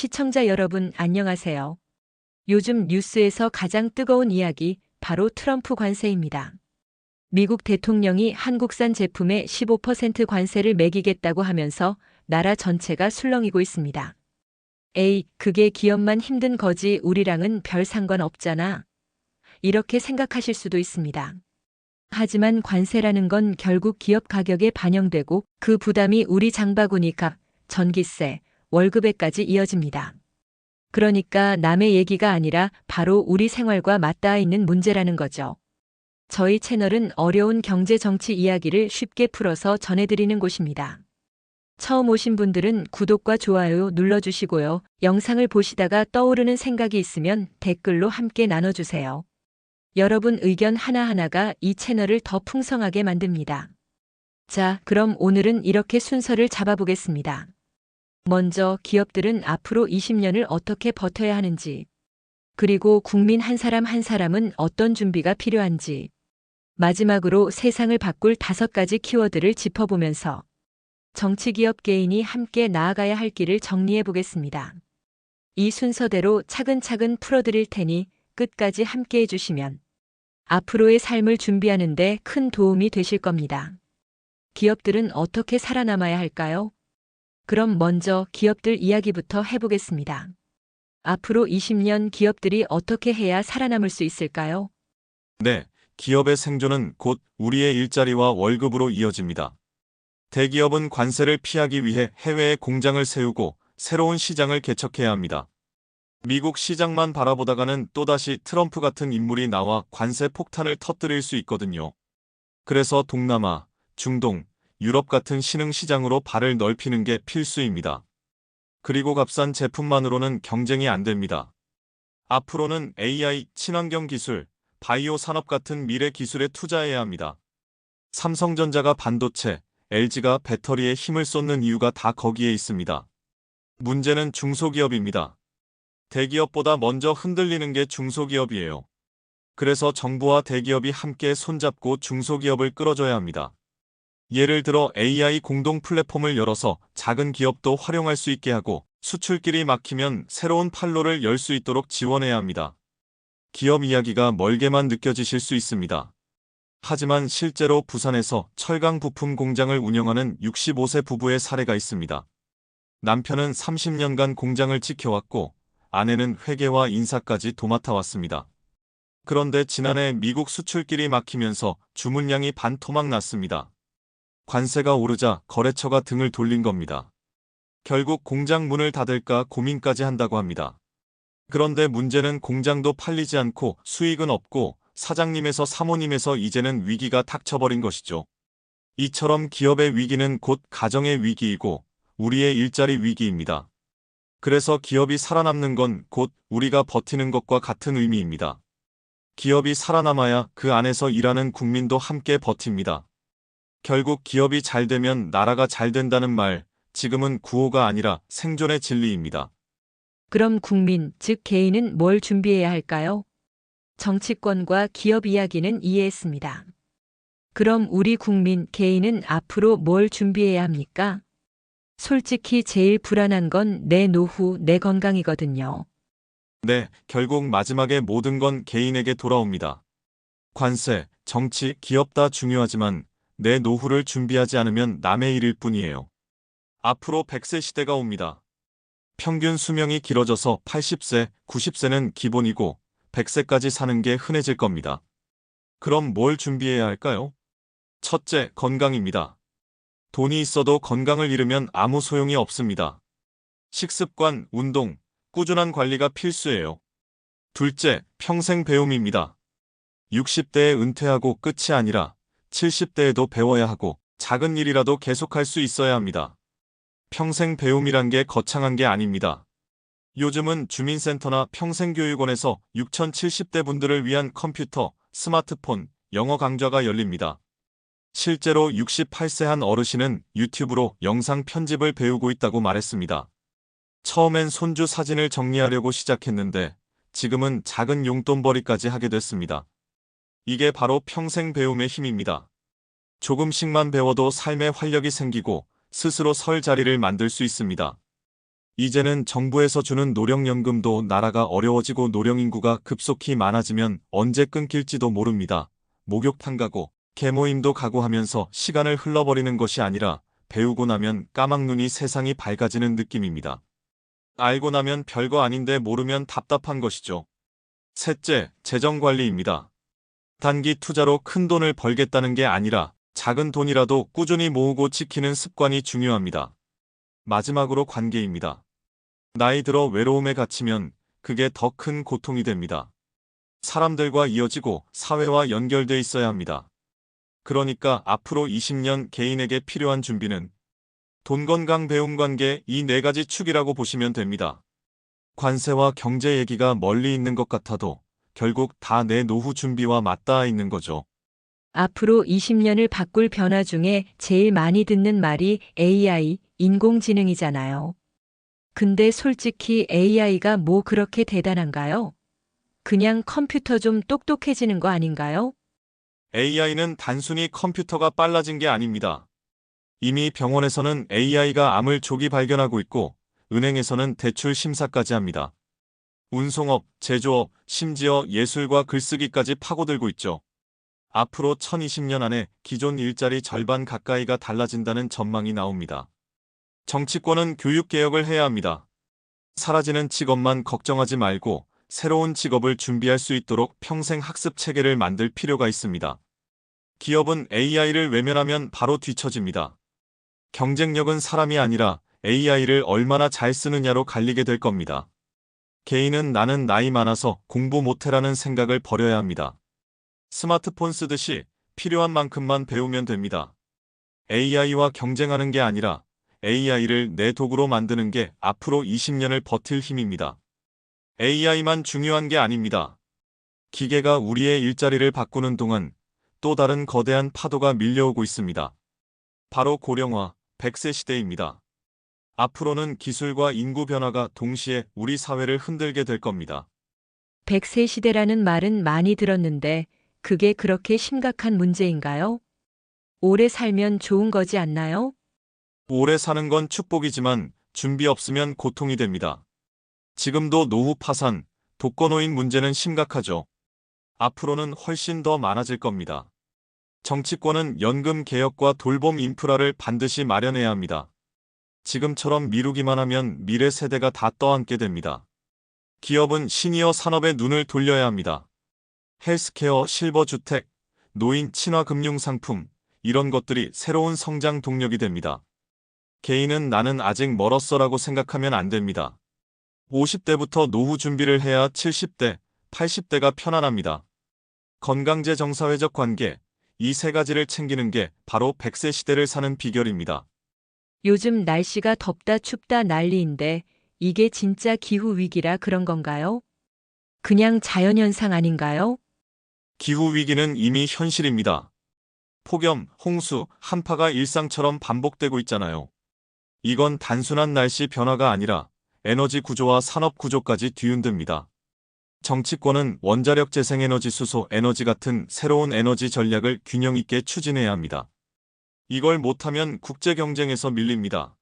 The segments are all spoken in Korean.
시청자 여러분, 안녕하세요. 요즘 뉴스에서 가장 뜨거운 이야기, 바로 트럼프 관세입니다. 미국 대통령이 한국산 제품에 15% 관세를 매기겠다고 하면서 나라 전체가 술렁이고 있습니다. 에이, 그게 기업만 힘든 거지 우리랑은 별 상관 없잖아. 이렇게 생각하실 수도 있습니다. 하지만 관세라는 건 결국 기업 가격에 반영되고 그 부담이 우리 장바구니 값, 전기세, 월급에까지 이어집니다. 그러니까 남의 얘기가 아니라 바로 우리 생활과 맞닿아 있는 문제라는 거죠. 저희 채널은 어려운 경제 정치 이야기를 쉽게 풀어서 전해드리는 곳입니다. 처음 오신 분들은 구독과 좋아요 눌러주시고요. 영상을 보시다가 떠오르는 생각이 있으면 댓글로 함께 나눠주세요. 여러분 의견 하나하나가 이 채널을 더 풍성하게 만듭니다. 자, 그럼 오늘은 이렇게 순서를 잡아보겠습니다. 먼저 기업들은 앞으로 20년을 어떻게 버텨야 하는지, 그리고 국민 한 사람 한 사람은 어떤 준비가 필요한지, 마지막으로 세상을 바꿀 5가지 키워드를 짚어보면서 정치기업 개인이 함께 나아가야 할 길을 정리해 보겠습니다. 이 순서대로 차근차근 풀어드릴 테니 끝까지 함께 해주시면 앞으로의 삶을 준비하는 데 큰 도움이 되실 겁니다. 기업들은 어떻게 살아남아야 할까요? 그럼 먼저 기업들 이야기부터 해보겠습니다. 앞으로 20년 기업들이 어떻게 해야 살아남을 수 있을까요? 네, 기업의 생존은 곧 우리의 일자리와 월급으로 이어집니다. 대기업은 관세를 피하기 위해 해외에 공장을 세우고 새로운 시장을 개척해야 합니다. 미국 시장만 바라보다가는 또다시 트럼프 같은 인물이 나와 관세 폭탄을 터뜨릴 수 있거든요. 그래서 동남아, 중동, 유럽 같은 신흥 시장으로 발을 넓히는 게 필수입니다. 그리고 값싼 제품만으로는 경쟁이 안 됩니다. 앞으로는 AI, 친환경 기술, 바이오 산업 같은 미래 기술에 투자해야 합니다. 삼성전자가 반도체, LG가 배터리에 힘을 쏟는 이유가 다 거기에 있습니다. 문제는 중소기업입니다. 대기업보다 먼저 흔들리는 게 중소기업이에요. 그래서 정부와 대기업이 함께 손잡고 중소기업을 끌어줘야 합니다. 예를 들어 AI 공동 플랫폼을 열어서 작은 기업도 활용할 수 있게 하고 수출길이 막히면 새로운 판로를 열 수 있도록 지원해야 합니다. 기업 이야기가 멀게만 느껴지실 수 있습니다. 하지만 실제로 부산에서 철강 부품 공장을 운영하는 65세 부부의 사례가 있습니다. 남편은 30년간 공장을 지켜왔고 아내는 회계와 인사까지 도맡아 왔습니다. 그런데 지난해 미국 수출길이 막히면서 주문량이 반토막 났습니다. 관세가 오르자 거래처가 등을 돌린 겁니다. 결국 공장 문을 닫을까 고민까지 한다고 합니다. 그런데 문제는 공장도 팔리지 않고 수익은 없고 사장님에서 사모님에서 이제는 위기가 닥쳐버린 것이죠. 이처럼 기업의 위기는 곧 가정의 위기이고 우리의 일자리 위기입니다. 그래서 기업이 살아남는 건 곧 우리가 버티는 것과 같은 의미입니다. 기업이 살아남아야 그 안에서 일하는 국민도 함께 버팁니다. 결국 기업이 잘 되면 나라가 잘 된다는 말, 지금은 구호가 아니라 생존의 진리입니다. 그럼 국민, 즉 개인은 뭘 준비해야 할까요? 정치권과 기업 이야기는 이해했습니다. 그럼 우리 국민, 개인은 앞으로 뭘 준비해야 합니까? 솔직히 제일 불안한 건 내 노후, 내 건강이거든요. 네, 결국 마지막에 모든 건 개인에게 돌아옵니다. 관세, 정치, 기업 다 중요하지만 내 노후를 준비하지 않으면 남의 일일 뿐이에요. 앞으로 100세 시대가 옵니다. 평균 수명이 길어져서 80세, 90세는 기본이고 100세까지 사는 게 흔해질 겁니다. 그럼 뭘 준비해야 할까요? 첫째, 건강입니다. 돈이 있어도 건강을 잃으면 아무 소용이 없습니다. 식습관, 운동, 꾸준한 관리가 필수예요. 둘째, 평생 배움입니다. 60대에 은퇴하고 끝이 아니라 70대에도 배워야 하고 작은 일이라도 계속할 수 있어야 합니다. 평생 배움이란 게 거창한 게 아닙니다. 요즘은 주민센터나 평생교육원에서 6070대 분들을 위한 컴퓨터, 스마트폰, 영어 강좌가 열립니다. 실제로 68세 한 어르신은 유튜브로 영상 편집을 배우고 있다고 말했습니다. 처음엔 손주 사진을 정리하려고 시작했는데 지금은 작은 용돈벌이까지 하게 됐습니다. 이게 바로 평생 배움의 힘입니다. 조금씩만 배워도 삶의 활력이 생기고 스스로 설 자리를 만들 수 있습니다. 이제는 정부에서 주는 노령연금도 나라가 어려워지고 노령인구가 급속히 많아지면 언제 끊길지도 모릅니다. 목욕탕 가고 계모임도 가고 하면서 시간을 흘러버리는 것이 아니라 배우고 나면 까막눈이 세상이 밝아지는 느낌입니다. 알고 나면 별거 아닌데 모르면 답답한 것이죠. 셋째, 재정관리입니다. 단기 투자로 큰 돈을 벌겠다는 게 아니라 작은 돈이라도 꾸준히 모으고 지키는 습관이 중요합니다. 마지막으로 관계입니다. 나이 들어 외로움에 갇히면 그게 더 큰 고통이 됩니다. 사람들과 이어지고 사회와 연결돼 있어야 합니다. 그러니까 앞으로 20년 개인에게 필요한 준비는 돈, 건강, 배움, 관계 이 네 가지 축이라고 보시면 됩니다. 관세와 경제 얘기가 멀리 있는 것 같아도 결국 다 내 노후 준비와 맞닿아 있는 거죠. 앞으로 20년을 바꿀 변화 중에 제일 많이 듣는 말이 AI, 인공지능이잖아요. 근데 솔직히 AI가 뭐 그렇게 대단한가요? 그냥 컴퓨터 좀 똑똑해지는 거 아닌가요? AI는 단순히 컴퓨터가 빨라진 게 아닙니다. 이미 병원에서는 AI가 암을 조기 발견하고 있고 은행에서는 대출 심사까지 합니다. 운송업, 제조업, 심지어 예술과 글쓰기까지 파고들고 있죠. 앞으로 2020년 안에 기존 일자리 절반 가까이가 달라진다는 전망이 나옵니다. 정치권은 교육개혁을 해야 합니다. 사라지는 직업만 걱정하지 말고 새로운 직업을 준비할 수 있도록 평생 학습 체계를 만들 필요가 있습니다. 기업은 AI를 외면하면 바로 뒤처집니다. 경쟁력은 사람이 아니라 AI를 얼마나 잘 쓰느냐로 갈리게 될 겁니다. 개인은 나는 나이 많아서 공부 못해라는 생각을 버려야 합니다. 스마트폰 쓰듯이 필요한 만큼만 배우면 됩니다. AI와 경쟁하는 게 아니라 AI를 내 도구로 만드는 게 앞으로 20년을 버틸 힘입니다. AI만 중요한 게 아닙니다. 기계가 우리의 일자리를 바꾸는 동안 또 다른 거대한 파도가 밀려오고 있습니다. 바로 고령화, 100세 시대입니다. 앞으로는 기술과 인구 변화가 동시에 우리 사회를 흔들게 될 겁니다. 100세 시대라는 말은 많이 들었는데 그게 그렇게 심각한 문제인가요? 오래 살면 좋은 거지 않나요? 오래 사는 건 축복이지만 준비 없으면 고통이 됩니다. 지금도 노후 파산, 독거노인 문제는 심각하죠. 앞으로는 훨씬 더 많아질 겁니다. 정치권은 연금 개혁과 돌봄 인프라를 반드시 마련해야 합니다. 지금처럼 미루기만 하면 미래 세대가 다 떠안게 됩니다. 기업은 시니어 산업에 눈을 돌려야 합니다. 헬스케어, 실버주택, 노인 친화 금융 상품, 이런 것들이 새로운 성장 동력이 됩니다. 개인은 나는 아직 멀었어라고 생각하면 안 됩니다. 50대부터 노후 준비를 해야 70대, 80대가 편안합니다. 건강제 정사회적 관계, 이 세 가지를 챙기는 게 바로 100세 시대를 사는 비결입니다. 요즘 날씨가 덥다 춥다 난리인데 이게 진짜 기후위기라 그런 건가요? 그냥 자연현상 아닌가요? 기후위기는 이미 현실입니다. 폭염, 홍수, 한파가 일상처럼 반복되고 있잖아요. 이건 단순한 날씨 변화가 아니라 에너지 구조와 산업 구조까지 뒤흔듭니다. 정치권은 원자력 재생에너지 수소 에너지 같은 새로운 에너지 전략을 균형 있게 추진해야 합니다. 이걸 못하면 국제 경쟁에서 밀립니다.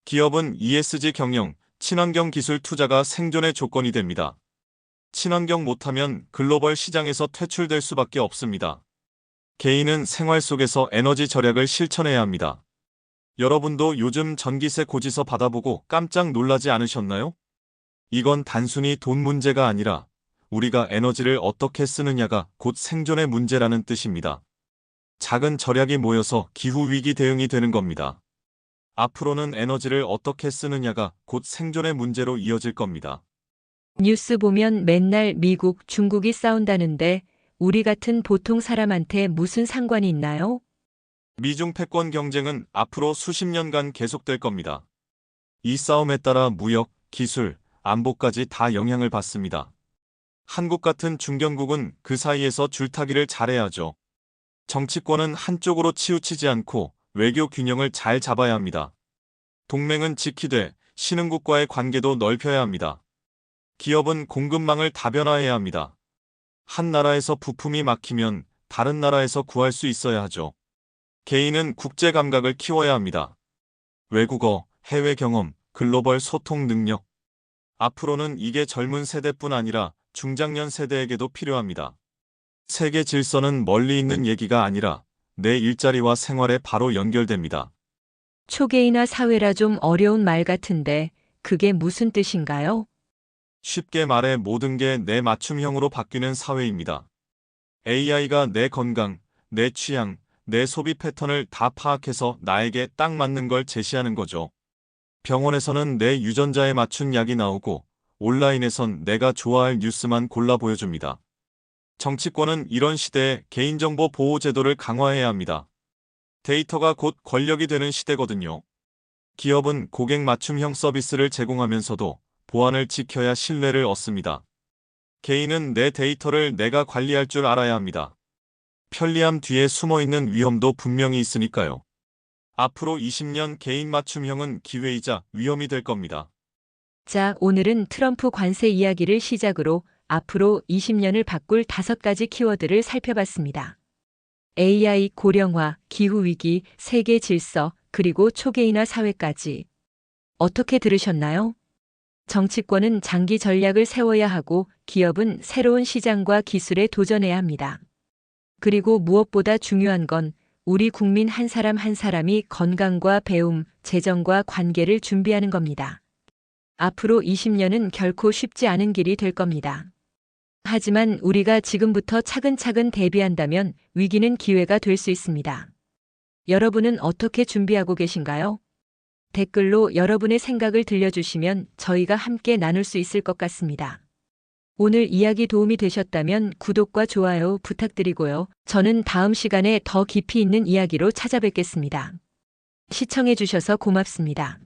기업은 ESG 경영, 친환경 기술 투자가 생존의 조건이 됩니다. 친환경 못하면 글로벌 시장에서 퇴출될 수밖에 없습니다. 개인은 생활 속에서 에너지 절약을 실천해야 합니다. 여러분도 요즘 전기세 고지서 받아보고 깜짝 놀라지 않으셨나요? 이건 단순히 돈 문제가 아니라 우리가 에너지를 어떻게 쓰느냐가 곧 생존의 문제라는 뜻입니다. 작은 절약이 모여서 기후위기 대응이 되는 겁니다. 앞으로는 에너지를 어떻게 쓰느냐가 곧 생존의 문제로 이어질 겁니다. 뉴스 보면 맨날 미국, 중국이 싸운다는데 우리 같은 보통 사람한테 무슨 상관이 있나요? 미중 패권 경쟁은 앞으로 수십 년간 계속될 겁니다. 이 싸움에 따라 무역, 기술, 안보까지 다 영향을 받습니다. 한국 같은 중견국은 그 사이에서 줄타기를 잘해야죠. 정치권은 한쪽으로 치우치지 않고 외교 균형을 잘 잡아야 합니다. 동맹은 지키되 신흥국과의 관계도 넓혀야 합니다. 기업은 공급망을 다변화해야 합니다. 한 나라에서 부품이 막히면 다른 나라에서 구할 수 있어야 하죠. 개인은 국제 감각을 키워야 합니다. 외국어, 해외 경험, 글로벌 소통 능력. 앞으로는 이게 젊은 세대뿐 아니라 중장년 세대에게도 필요합니다. 세계 질서는 멀리 있는 얘기가 아니라 내 일자리와 생활에 바로 연결됩니다. 초계인화 사회라 좀 어려운 말 같은데 그게 무슨 뜻인가요? 쉽게 말해 모든 게 내 맞춤형으로 바뀌는 사회입니다. AI가 내 건강, 내 취향, 내 소비 패턴을 다 파악해서 나에게 딱 맞는 걸 제시하는 거죠. 병원에서는 내 유전자에 맞춘 약이 나오고 온라인에선 내가 좋아할 뉴스만 골라 보여줍니다. 정치권은 이런 시대에 개인정보 보호 제도를 강화해야 합니다. 데이터가 곧 권력이 되는 시대거든요. 기업은 고객 맞춤형 서비스를 제공하면서도 보안을 지켜야 신뢰를 얻습니다. 개인은 내 데이터를 내가 관리할 줄 알아야 합니다. 편리함 뒤에 숨어있는 위험도 분명히 있으니까요. 앞으로 20년 개인 맞춤형은 기회이자 위험이 될 겁니다. 자, 오늘은 트럼프 관세 이야기를 시작으로 앞으로 20년을 바꿀 5가지 키워드를 살펴봤습니다. AI 고령화, 기후위기, 세계 질서, 그리고 초계인화 사회까지. 어떻게 들으셨나요? 정치권은 장기 전략을 세워야 하고 기업은 새로운 시장과 기술에 도전해야 합니다. 그리고 무엇보다 중요한 건 우리 국민 한 사람 한 사람이 건강과 배움, 재정과 관계를 준비하는 겁니다. 앞으로 20년은 결코 쉽지 않은 길이 될 겁니다. 하지만 우리가 지금부터 차근차근 대비한다면 위기는 기회가 될 수 있습니다. 여러분은 어떻게 준비하고 계신가요? 댓글로 여러분의 생각을 들려주시면 저희가 함께 나눌 수 있을 것 같습니다. 오늘 이야기 도움이 되셨다면 구독과 좋아요 부탁드리고요. 저는 다음 시간에 더 깊이 있는 이야기로 찾아뵙겠습니다. 시청해주셔서 고맙습니다.